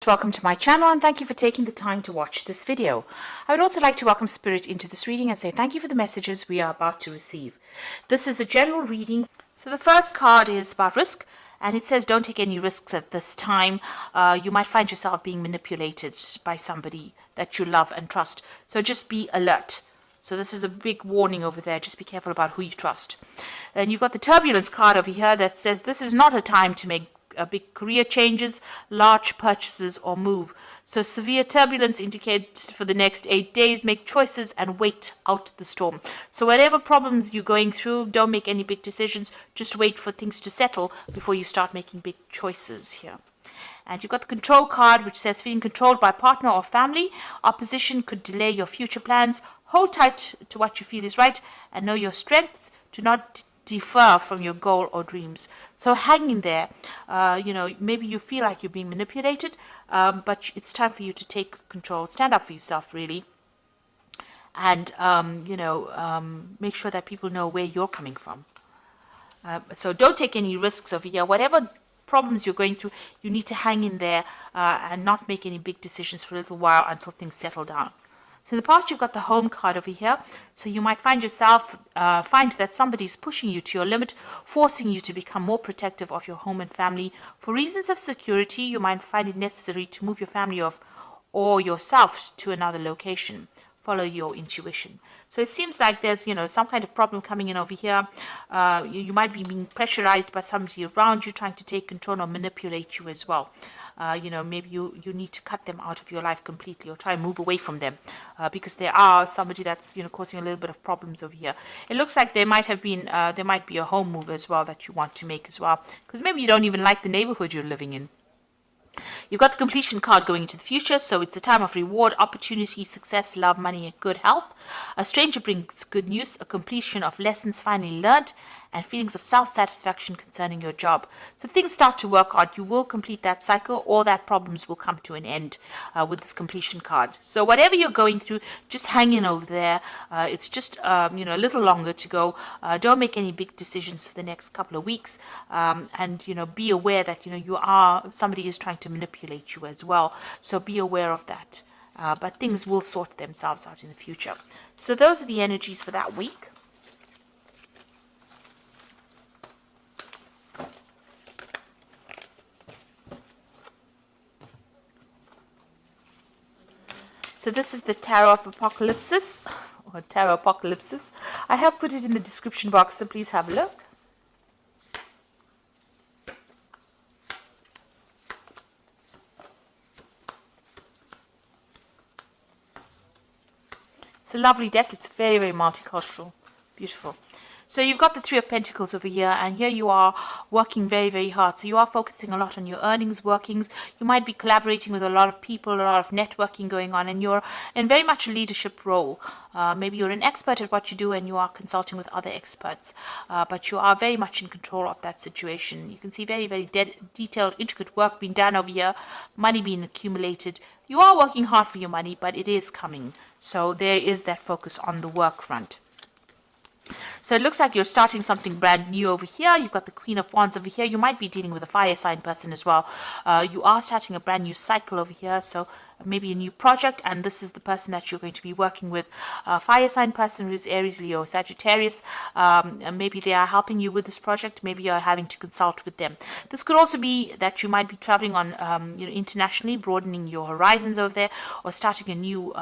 Welcome to my channel and thank you for taking the time to watch this video. I would also like to welcome Spirit into this reading and say thank you for the messages we are about to receive. This is a general reading. So the first card is about risk, and it says don't take any risks at this time. You might find yourself being manipulated by somebody that you love and trust. So just be alert. So this is a big warning over there. Just be careful about who you trust. And you've got the turbulence card over here that says this is not a time to make big career changes, large purchases, or move. So severe turbulence indicates for the next 8 days, make choices and wait out the storm. So whatever problems you're going through, don't make any big decisions. Just wait for things to settle before you start making big choices here. And you've got the control card, which says feeling controlled by partner or family. Opposition could delay your future plans. Hold tight to what you feel is right and know your strengths. Do not defer from your goal or dreams. So hang in there. Maybe you feel like you're being manipulated, but it's time for you to take control. Stand up for yourself, really. And, make sure that people know where you're coming from. So don't take any risks over here. Whatever problems you're going through, you need to hang in there and not make any big decisions for a little while until things settle down. So in the past, you've got the home card over here. So you might find yourself, find that somebody's pushing you to your limit, forcing you to become more protective of your home and family. For reasons of security, you might find it necessary to move your family or yourself to another location. Follow your intuition. So it seems like there's, some kind of problem coming in over here. You might be being pressurized by somebody around you trying to take control or manipulate you as well. Maybe you need to cut them out of your life completely or try and move away from them because there are somebody that's, causing a little bit of problems over here. It looks like there might be a home move as well that you want to make as well, because maybe you don't even like the neighborhood you're living in. You've got the completion card going into the future, so it's a time of reward, opportunity, success, love, money, and good health. A stranger brings good news, a completion of lessons finally learned, and feelings of self-satisfaction concerning your job. So things start to work out. You will complete that cycle. All that problems will come to an end with this completion card. So whatever you're going through, just hang in over there. It's just, a little longer to go. Don't make any big decisions for the next couple of weeks. And be aware that, somebody is trying to manipulate you as well. So be aware of that. But things will sort themselves out in the future. So those are the energies for that week. So this is the Tarot of Apocalypsis, or Tarot Apocalypsis. I have put it in the description box, so please have a look. It's a lovely deck. It's very, very multicultural. Beautiful. So you've got the Three of Pentacles over here, and here you are working very, very hard. So you are focusing a lot on your earnings, workings. You might be collaborating with a lot of people, a lot of networking going on, and you're in very much a leadership role. Maybe you're an expert at what you do and you are consulting with other experts, but you are very much in control of that situation. You can see very, very detailed, intricate work being done over here, money being accumulated. You are working hard for your money, but it is coming. So there is that focus on the work front. So it looks like you're starting something brand new over here. You've got the Queen of Wands over here. You might be dealing with a fire sign person as well. You are starting a brand new cycle over here. So maybe a new project, and this is the person that you're going to be working with. Fire sign person who is Aries, Leo, Sagittarius. And maybe they are helping you with this project. Maybe you're having to consult with them. This could also be that you might be traveling on, internationally, broadening your horizons over there, or starting a new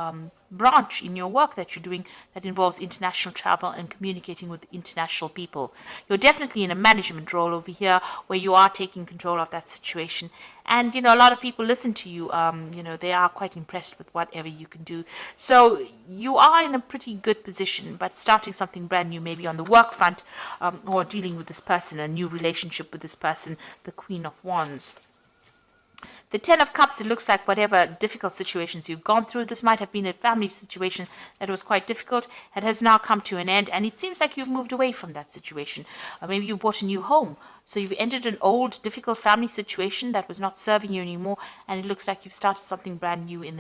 branch in your work that you're doing that involves international travel and communicating with international people. You're definitely in a management role over here where you are taking control of that situation. And, a lot of people listen to you. They are quite impressed with whatever you can do. So you are in a pretty good position, but starting something brand new, maybe on the work front, or dealing with this person, a new relationship with this person, the Queen of Wands. The Ten of Cups, it looks like whatever difficult situations you've gone through, this might have been a family situation that was quite difficult and has now come to an end, and it seems like you've moved away from that situation. Or maybe you bought a new home, so you've ended an old, difficult family situation that was not serving you anymore, and it looks like you've started something brand new in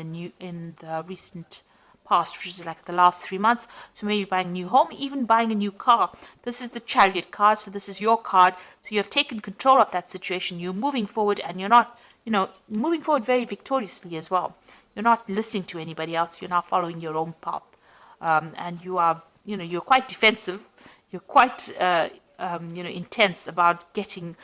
the recent past, which is like the last 3 months. So maybe buying a new home, even buying a new car. This is the Chariot card, so this is your card. So you have taken control of that situation. You're moving forward, and you're not moving forward very victoriously as well. You're not listening to anybody else. You're not following your own path. And you are, you're quite defensive. You're quite, intense about getting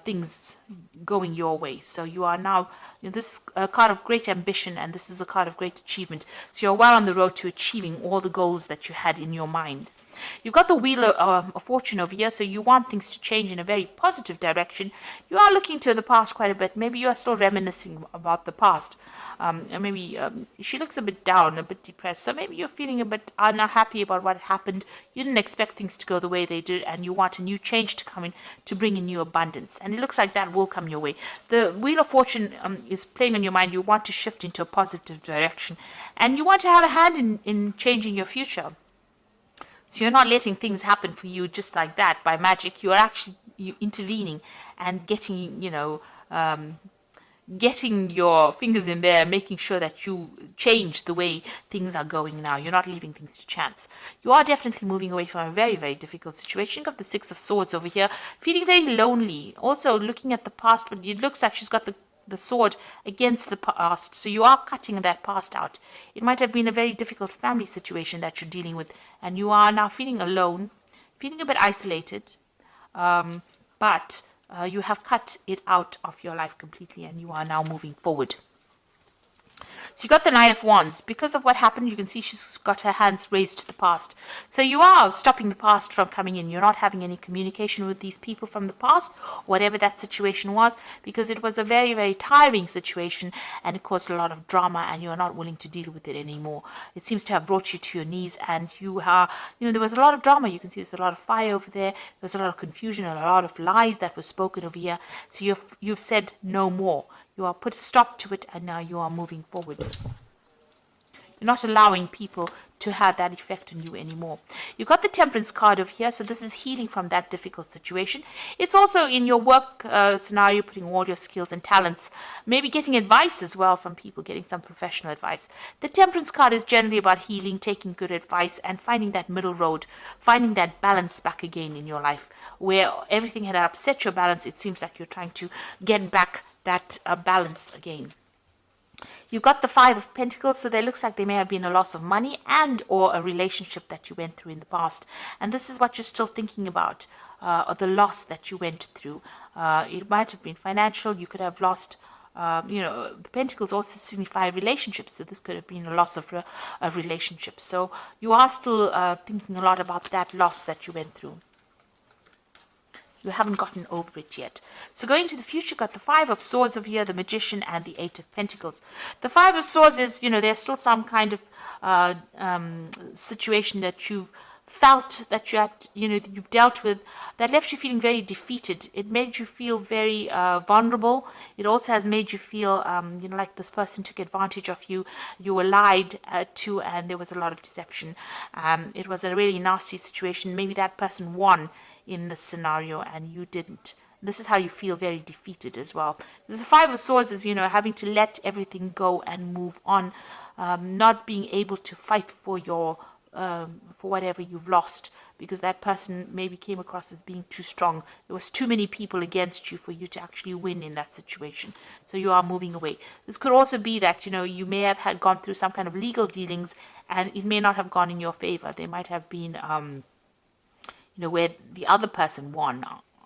things going your way. So you are now, this is a card of great ambition, and this is a card of great achievement. So you're well on the road to achieving all the goals that you had in your mind. You've got the Wheel of Fortune over here, so you want things to change in a very positive direction. You are looking to the past quite a bit. Maybe you are still reminiscing about the past. Maybe she looks a bit down, a bit depressed. So maybe you're feeling a bit unhappy about what happened. You didn't expect things to go the way they did, and you want a new change to come in to bring in new abundance. And it looks like that will come your way. The Wheel of Fortune is playing on your mind. You want to shift into a positive direction, and you want to have a hand in changing your future. So you're not letting things happen for you just like that by magic. You're actually intervening and getting, getting your fingers in there, making sure that you change the way things are going now. You're not leaving things to chance. You are definitely moving away from a very, very difficult situation. You've got the Six of Swords over here, feeling very lonely. Also looking at the past, but it looks like she's got the sword against the past, so you are cutting that past out. It might have been a very difficult family situation that you're dealing with, and you are now feeling alone, feeling a bit isolated, but you have cut it out of your life completely, and you are now moving forward. So you got the Knight of Wands. Because of what happened, you can see she's got her hands raised to the past. So you are stopping the past from coming in. You're not having any communication with these people from the past, whatever that situation was, because it was a very, very tiring situation, and it caused a lot of drama, and you're not willing to deal with it anymore. It seems to have brought you to your knees, and you are, there was a lot of drama. You can see there's a lot of fire over there. There's a lot of confusion and a lot of lies that were spoken over here. So you've said no more. You are put a stop to it, and now you are moving forward. You're not allowing people to have that effect on you anymore. You've got the Temperance card over here, so this is healing from that difficult situation. It's also in your work scenario, putting all your skills and talents, maybe getting advice as well from people, getting some professional advice. The Temperance card is generally about healing, taking good advice, and finding that middle road, finding that balance back again in your life. Where everything had upset your balance, it seems like you're trying to get back that balance again. You've got the Five of Pentacles, so there looks like there may have been a loss of money and or a relationship that you went through in the past. And this is what you're still thinking about, or the loss that you went through. It might have been financial. You could have lost, the Pentacles also signify relationships, so this could have been a loss of a relationship. So you are still thinking a lot about that loss that you went through. You haven't gotten over it yet. So going to the future, got the Five of Swords over here, the Magician, and the Eight of Pentacles. The Five of Swords is, there's still some kind of situation that you've felt that you had, you've dealt with, that left you feeling very defeated. It made you feel very vulnerable. It also has made you feel, like this person took advantage of you. You were lied to, and there was a lot of deception. It was a really nasty situation. Maybe that person won in this scenario and you didn't. This is how you feel very defeated as well. The Five of Swords is, having to let everything go and move on, not being able to fight for your for whatever you've lost, because that person maybe came across as being too strong. There was too many people against you for you to actually win in that situation. So you are moving away. This could also be that, you may have gone through some kind of legal dealings, and it may not have gone in your favor. There might have been where the other person won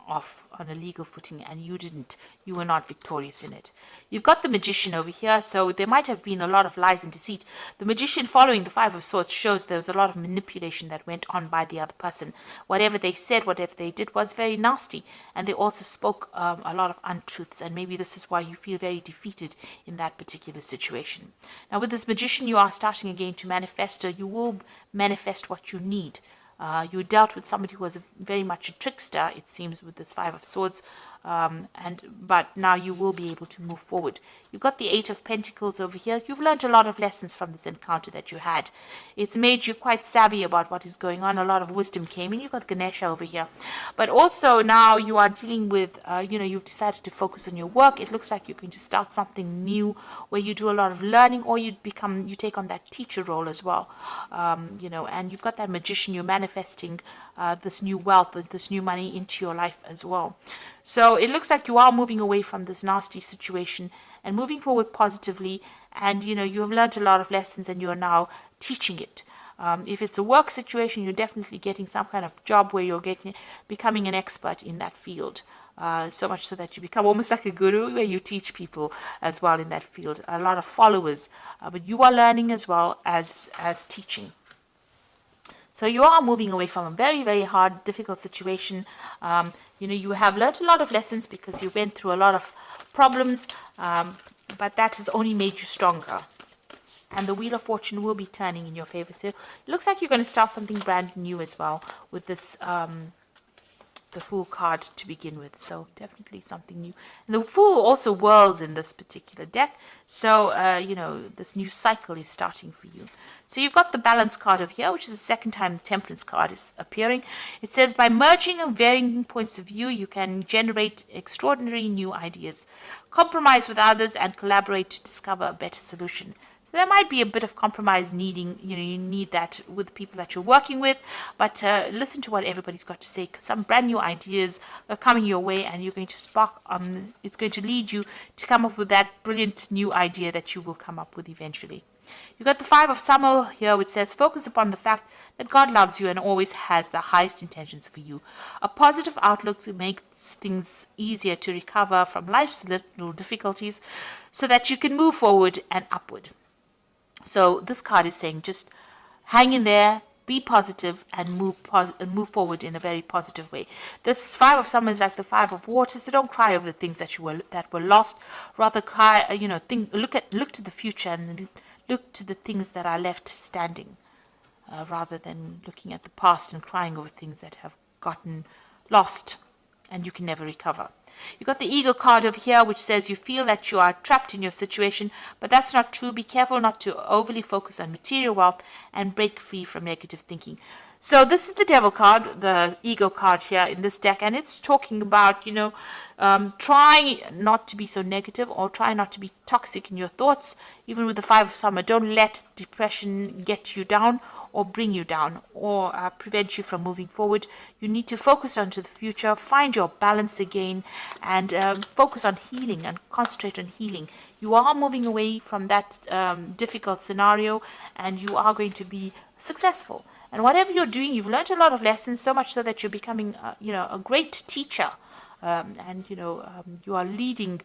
off on a legal footing and you didn't. You were not victorious in it. You've got the Magician over here, so there might have been a lot of lies and deceit. The Magician, following the Five of Swords, shows there was a lot of manipulation that went on by the other person. Whatever they said, whatever they did was very nasty, and they also spoke a lot of untruths, and maybe this is why you feel very defeated in that particular situation. Now with this Magician, you are starting again to manifest, or you will manifest what you need. You dealt with somebody who was very much a trickster, it seems, with this Five of Swords, but now you will be able to move forward. You've got the Eight of Pentacles over here. You've learned a lot of lessons from this encounter that you had. It's made you quite savvy about what is going on. A lot of wisdom came in. You've got Ganesha over here. But also now you are dealing with, you've decided to focus on your work. It looks like you're going to start something new where you do a lot of learning, or you take on that teacher role as well. And you've got that Magician. You're manifesting this new wealth, this new money into your life as well. So it looks like you are moving away from this nasty situation and moving forward positively. And, you have learned a lot of lessons and you are now teaching it. If it's a work situation, you're definitely getting some kind of job where you're becoming an expert in that field. So much so that you become almost like a guru, where you teach people as well in that field. A lot of followers, but you are learning as well as teaching. So you are moving away from a very, very hard, difficult situation. You have learned a lot of lessons because you went through a lot of problems, but that has only made you stronger. And the Wheel of Fortune will be turning in your favor. So it looks like you're going to start something brand new as well with this, the Fool card to begin with. So definitely something new. And the Fool also whirls in this particular deck. So, this new cycle is starting for you. So you've got the Balance card over here, which is the second time the Temperance card is appearing. It says, by merging and varying points of view, you can generate extraordinary new ideas. Compromise with others and collaborate to discover a better solution. So there might be a bit of compromise needing, you need that with the people that you're working with, but listen to what everybody's got to say, because some brand new ideas are coming your way and you're going to spark, it's going to lead you to come up with that brilliant new idea that you will come up with eventually. You've got the Five of Summer here, which says, focus upon the fact that God loves you and always has the highest intentions for you. A positive outlook makes things easier to recover from life's little difficulties so that you can move forward and upward. So this card is saying just hang in there, be positive, and move forward in a very positive way. This Five of Summer is like the Five of Water, so don't cry over the things that were lost. Rather cry, look to the future and look to the things that are left standing, rather than looking at the past and crying over things that have gotten lost and you can never recover. You've got the Eagle card over here, which says you feel that you are trapped in your situation, but that's not true. Be careful not to overly focus on material wealth and break free from negative thinking. So this is the Devil card, the Eagle card here in this deck, and it's talking about, try not to be so negative or try not to be toxic in your thoughts. Even with the Five of Summer, don't let depression get you down or bring you down or prevent you from moving forward. You need to focus onto the future, find your balance again, and focus on healing and concentrate on healing. You are moving away from that difficult scenario and you are going to be successful. And whatever you're doing, you've learned a lot of lessons, so much so that you're becoming a great teacher. You are leading.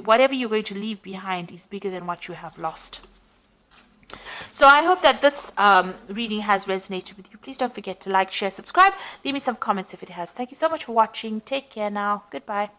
Whatever you're going to leave behind is bigger than what you have lost. So I hope that this reading has resonated with you. Please don't forget to like, share, subscribe. Leave me some comments if it has. Thank you so much for watching. Take care now. Goodbye.